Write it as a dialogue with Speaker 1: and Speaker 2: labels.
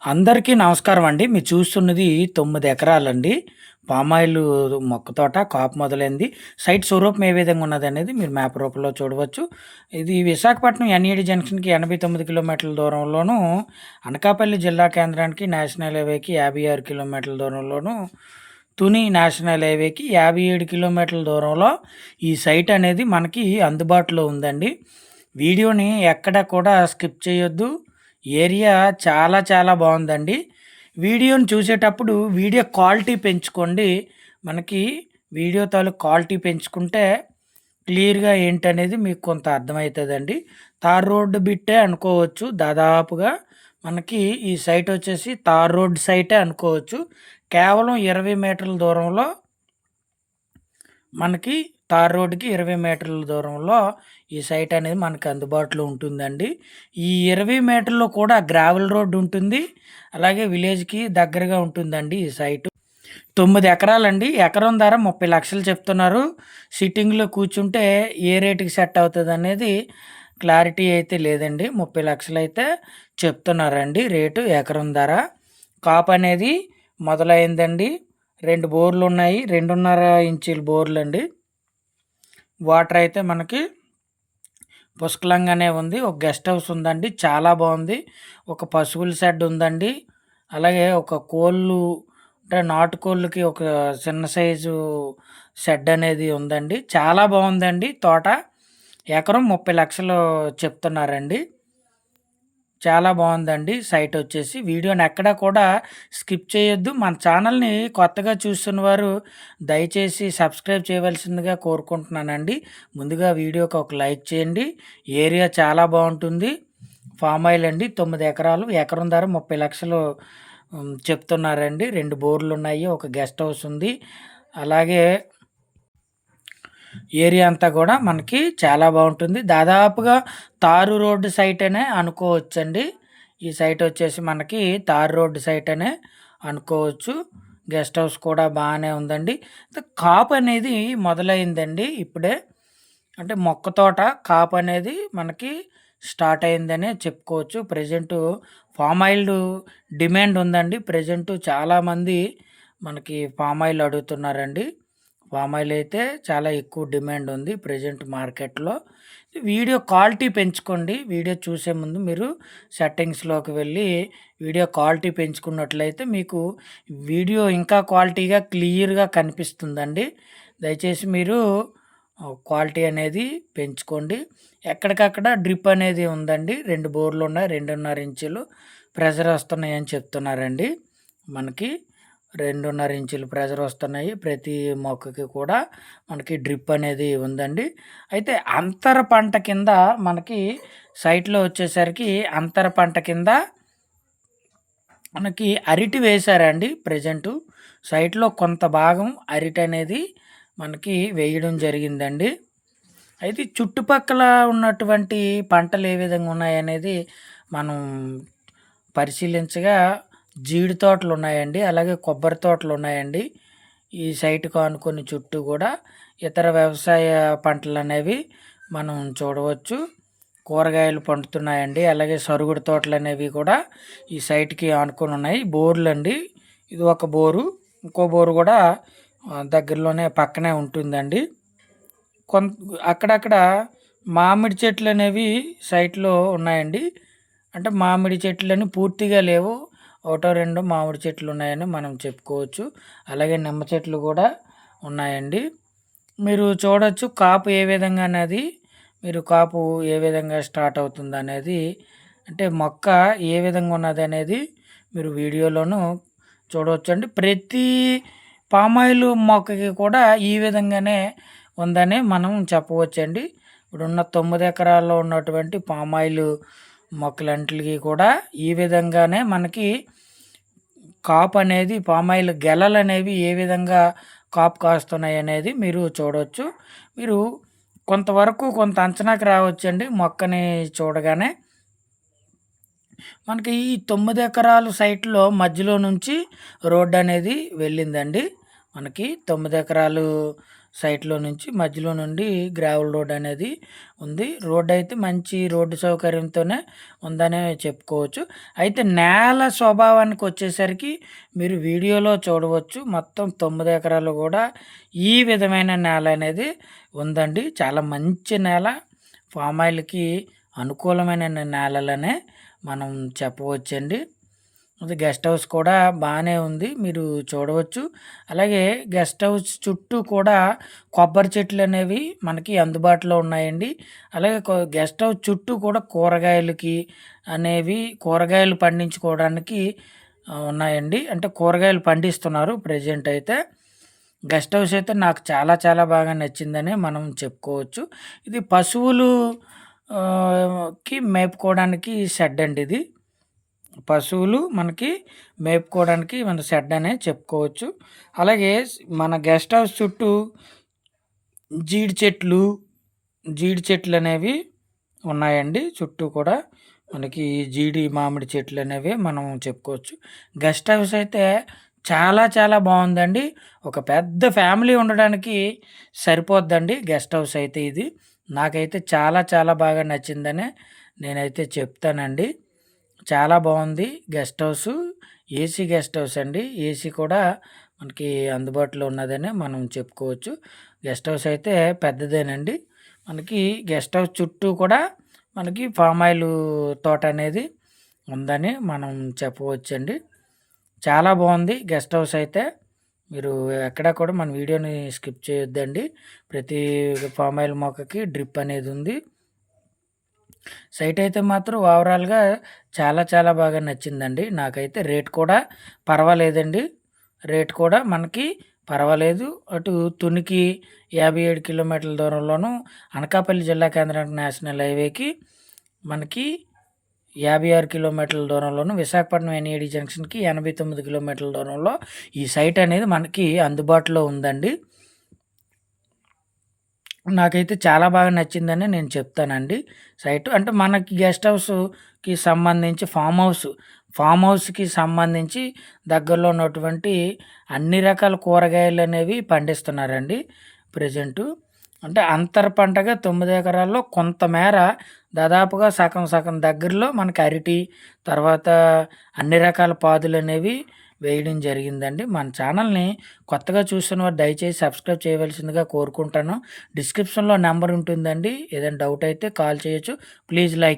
Speaker 1: అందరికీ నమస్కారం అండి. మీరు చూస్తున్నది 9 ఎకరాలండి. పామాయిల్ మొక్క తోట కాపు మొదలైంది. సైట్ స్వరూపం ఏ విధంగా ఉన్నదనేది మీరు మ్యాప్ రూపంలో చూడవచ్చు. ఇది విశాఖపట్నం ఎన్ఈడి జంక్షన్‌కి 89 కిలోమీటర్ల దూరంలోను, అనకాపల్లి జిల్లా కేంద్రానికి నేషనల్ హైవేకి 56 కిలోమీటర్ల దూరంలోను, తుని నేషనల్ హైవేకి 57 కిలోమీటర్ల దూరంలో ఈ సైట్ అనేది మనకి అందుబాటులో ఉందండి. వీడియోని ఎక్కడ కూడా స్కిప్ చేయొద్దు. ఏరియా చాలా చాలా బాగుందండి. వీడియోని చూసేటప్పుడు వీడియో క్వాలిటీ పెంచుకోండి. మనకి వీడియో తాలూకు క్వాలిటీ పెంచుకుంటే క్లియర్‌గా ఏంటనేది మీకు కొంత అర్థమవుతుందండి. తార్ రోడ్డు బిట్టే అనుకోవచ్చు దాదాపుగా. మనకి ఈ సైట్ వచ్చేసి తార్ రోడ్ సైటే అనుకోవచ్చు. కేవలం 20 మీటర్ల దూరంలో మనకి తార్ రోడ్డుకి 20 మీటర్ల దూరంలో ఈ సైట్ అనేది మనకు అందుబాటులో ఉంటుందండి. ఈ 20 మీటర్‌లో కూడా గ్రావెల్ రోడ్ ఉంటుంది. అలాగే విలేజ్‌కి దగ్గరగా ఉంటుందండి ఈ సైటు. 9 ఎకరాలండి. ఎకరం ధర 30,00,000 చెప్తున్నారు. సిట్టింగ్‌లో కూర్చుంటే ఏ రేట్‌కి సెట్ అవుతదనేది క్లారిటీ అయితే లేదండి. 30,00,000 అయితే చెప్తున్నారండి రేటు ఎకరం ధర. కాపు అనేది మొదలైందండి. 2 బోర్లున్నాయి. 2.5 ఇంచీల బోర్లండి. వాటర్ అయితే మనకి పుష్కలంగానే ఉంది. ఒక గెస్ట్ హౌస్ ఉందండి. చాలా బాగుంది. ఒక పశువుల షెడ్ ఉందండి. అలాగే ఒక కోళ్ళు అంటే నాటుకోళ్ళకి ఒక చిన్న సైజు షెడ్ అనేది ఉందండి. చాలా బాగుందండి తోట. ఎకరం 30,00,000 చెప్తున్నారండి. చాలా బాగుందండి సైట్ వచ్చేసి. వీడియోని ఎక్కడా కూడా స్కిప్ చేయొద్దు. మన ఛానల్‌ని కొత్తగా చూస్తున్న వారు దయచేసి సబ్స్క్రైబ్ చేయవలసిందిగా కోరుకుంటున్నానండి. ముందుగా వీడియోకి ఒక లైక్ చేయండి. ఏరియా చాలా బాగుంటుంది. ఫామ్ ఆయిల్ అండి 9 ఎకరాలు. ఎకరం ధర 30,00,000 చెప్తున్నారండి. 2 బోర్లున్నాయి. ఒక గెస్ట్ హౌస్ ఉంది. అలాగే ఏరియా అంతా కూడా మనకి చాలా బాగుంటుంది. దాదాపుగా తారు రోడ్డు సైట్ అనే అనుకోవచ్చండి. ఈ సైట్ వచ్చేసి మనకి తారు రోడ్డు సైట్ అనే అనుకోవచ్చు. గెస్ట్ హౌస్ కూడా బాగానే ఉందండి. కాపు అనేది మొదలైందండి ఇప్పుడే. అంటే మొక్క తోట కాపు అనేది మనకి స్టార్ట్ అయిందనే చెప్పుకోవచ్చు. ప్రెజెంటు పామ్ ఆయిల్ డిమాండ్ ఉందండి. ప్రెజెంటు చాలామంది మనకి పామ్ ఆయిల్ అడుగుతున్నారండి. పామ్ ఆయిల్ అయితే చాలా ఎక్కువ డిమాండ్ ఉంది ప్రెజెంట్ మార్కెట్‌లో. వీడియో క్వాలిటీ పెంచుకోండి. వీడియో చూసే ముందు మీరు సెట్టింగ్స్‌లోకి వెళ్ళి వీడియో క్వాలిటీ పెంచుకున్నట్లయితే మీకు వీడియో ఇంకా క్వాలిటీగా క్లియర్‌గా కనిపిస్తుందండి. దయచేసి మీరు క్వాలిటీ అనేది పెంచుకోండి. ఎక్కడికక్కడ డ్రిప్ అనేది ఉందండి. 2 బోర్లున్నాయి. 2.5 ఇంచులు ప్రెషర్ వస్తున్నాయని చెప్తున్నారండి. మనకి 2.5 ఇంచులు ప్రెషర్ వస్తున్నాయి. ప్రతి మొక్కకి కూడా మనకి డ్రిప్ అనేది ఉందండి. అయితే అంతర పంట కింద మనకి సైట్‌లో వచ్చేసరికి అంతర పంట కింద మనకి అరటి వేశారండి ప్రెజెంటు. సైట్‌లో కొంత భాగం అరటి అనేది మనకి వేయడం జరిగిందండి. అయితే చుట్టుపక్కల ఉన్నటువంటి పంటలు ఏ విధంగా ఉన్నాయనేది మనం పరిశీలించగా జీడి తోటలు ఉన్నాయండి. అలాగే కొబ్బరి తోటలు ఉన్నాయండి. ఈ సైట్‌కు ఆనుకొని చుట్టూ కూడా ఇతర వ్యవసాయ పంటలనేవి మనం చూడవచ్చు. కూరగాయలు పండుతున్నాయండి. అలాగే సరుగుడు తోటలనేవి కూడా ఈ సైట్‌కి ఆనుకొని ఉన్నాయి. బోర్లండి. ఇది ఒక బోరు. ఇంకో బోరు కూడా దగ్గరలోనే పక్కనే ఉంటుందండి. కొంత్ అక్కడక్కడ మామిడి చెట్లనేవి సైట్‌లో ఉన్నాయండి. అంటే మామిడి చెట్లని పూర్తిగా లేవు. ఒకటో రెండో మామిడి చెట్లు ఉన్నాయని మనం చెప్పుకోవచ్చు. అలాగే నిమ్మ చెట్లు కూడా ఉన్నాయండి. మీరు చూడొచ్చు కాపు ఏ విధంగా అనేది మీరు కాపు ఏ విధంగా స్టార్ట్ అవుతుందనేది అంటే మొక్క ఏ విధంగా ఉన్నదనేది మీరు వీడియోలోను చూడవచ్చండి. ప్రతి పామాయిల్ మొక్కకి కూడా ఈ విధంగానే ఉందని మనం చెప్పవచ్చండి. ఇప్పుడున్న 9 ఎకరాల్లో ఉన్నటువంటి పామాయిల్ మొక్కలంటికి కూడా ఈ విధంగానే మనకి కాపు అనేది పామాయిల్ గెలలనేవి ఏ విధంగా కాపు కాస్తున్నాయనేది మీరు చూడవచ్చు. మీరు కొంతవరకు కొంత అంచనాకి రావచ్చండి మొక్కని చూడగానే. మనకి ఈ 9 ఎకరాలు సైట్‌లో మధ్యలో నుంచి రోడ్డనేది వెళ్ళిందండి. మనకి 9 ఎకరాలు సైట్‌లో నుంచి మధ్యలో నుండి గ్రావెల్ రోడ్ అనేది ఉంది. రోడ్ అయితే మంచి రోడ్డు సౌకర్యంతోనే ఉందనే చెప్పుకోవచ్చు. అయితే నేల స్వభావానికొచ్చేసరికి మీరు వీడియోలో చూడవచ్చు. మొత్తం 9 ఎకరాలు కూడా ఈ విధమైన నేల అనేది ఉందండి. చాలా మంచి నేల. పామ్ ఆయిల్‌కి అనుకూలమైన నేలలనే మనం చెప్పవచ్చండి. అది గెస్ట్ హౌస్ కూడా బాగానే ఉంది. మీరు చూడవచ్చు. అలాగే గెస్ట్ హౌస్ చుట్టూ కూడా కొబ్బరి చెట్లనేవి మనకి అందుబాటులో ఉన్నాయండి. అలాగే గెస్ట్ హౌస్ చుట్టూ కూడా కూరగాయలు పండించుకోవడానికి ఉన్నాయండి. అంటే కూరగాయలు పండిస్తున్నారు ప్రెజెంట్ అయితే. గెస్ట్ హౌస్ అయితే నాకు చాలా చాలా బాగా నచ్చిందనే మనం చెప్పుకోవచ్చు. ఇది పశువులు కి మేపుకోవడానికి షెడ్ అండి ఇది. పశువులు మనకి మేపుకోవడానికి మన షెడ్ అనే చెప్పుకోవచ్చు. అలాగే మన గెస్ట్ హౌస్ చుట్టూ జీడి చెట్లు, జీడి చెట్లనేవి ఉన్నాయండి. చుట్టూ కూడా మనకి జీడి, మామిడి చెట్లనేవి మనం చెప్పుకోవచ్చు. గెస్ట్ హౌస్ అయితే చాలా చాలా బాగుందండి. ఒక పెద్ద ఫ్యామిలీ ఉండడానికి సరిపోద్దండి గెస్ట్ హౌస్ అయితే ఇది. నాకైతే చాలా చాలా బాగా నచ్చిందనే నేనైతే చెప్తానండి. చాలా బాగుంది guest house. AC guest house అండి. ఏసీ కూడా మనకి అందుబాటులో ఉన్నదనే మనం చెప్పుకోవచ్చు. గెస్ట్ హౌస్ అయితే పెద్దదేనండి. మనకి గెస్ట్ హౌస్ చుట్టూ కూడా మనకి పామ్ ఆయిల్ తోట అనేది ఉందని మనం చెప్పవచ్చండి. చాలా బాగుంది గెస్ట్ హౌస్ అయితే. మీరు ఎక్కడ కూడా మన వీడియోని స్కిప్ చేయొద్దండి. ప్రతి పామ్ ఆయిల్ మొక్కకి డ్రిప్ అనేది ఉంది. సైట్ అయితే మాత్రం ఓవరాల్‌గా చాలా చాలా బాగా నచ్చిందండి. నాకైతే రేట్ కూడా పర్వాలేదండి. రేట్ కూడా మనకి పర్వాలేదు. అటు తునికి 57 కిలోమీటర్ల దూరంలోను, అనకాపల్లి జిల్లా కేంద్రానికి నేషనల్ హైవేకి మనకి 56 కిలోమీటర్ల దూరంలోను, విశాఖపట్నం ఎన్ఏడి జంక్షన్‌కి 89 కిలోమీటర్ల దూరంలో ఈ సైట్ అనేది మనకి అందుబాటులో ఉందండి. నాకైతే చాలా బాగా నచ్చిందని నేను చెప్తానండి. సైటు అంటే మనకి గెస్ట్ హౌస్‌కి సంబంధించి ఫామ్ హౌస్‌కి సంబంధించి దగ్గరలో ఉన్నటువంటి అన్ని రకాల కూరగాయలనేవి పండిస్తున్నారండి ప్రెజెంటు. అంటే అంతర పంటగా 9 ఎకరాల్లో కొంతమేర దాదాపుగా సగం సగం దగ్గరలో మనకి అరటి, తర్వాత అన్ని రకాల పాదులనేవి వేయడం జరిగిందండి. మన ఛానల్‌ని కొత్తగా చూస్తున్నవారు దయచేసి సబ్స్క్రైబ్ చేయవలసిందిగా కోరుకుంటాను. డిస్క్రిప్షన్‌లో నంబర్ ఉంటుందండి. ఏదైనా డౌట్ అయితే కాల్ చేయొచ్చు. Please like.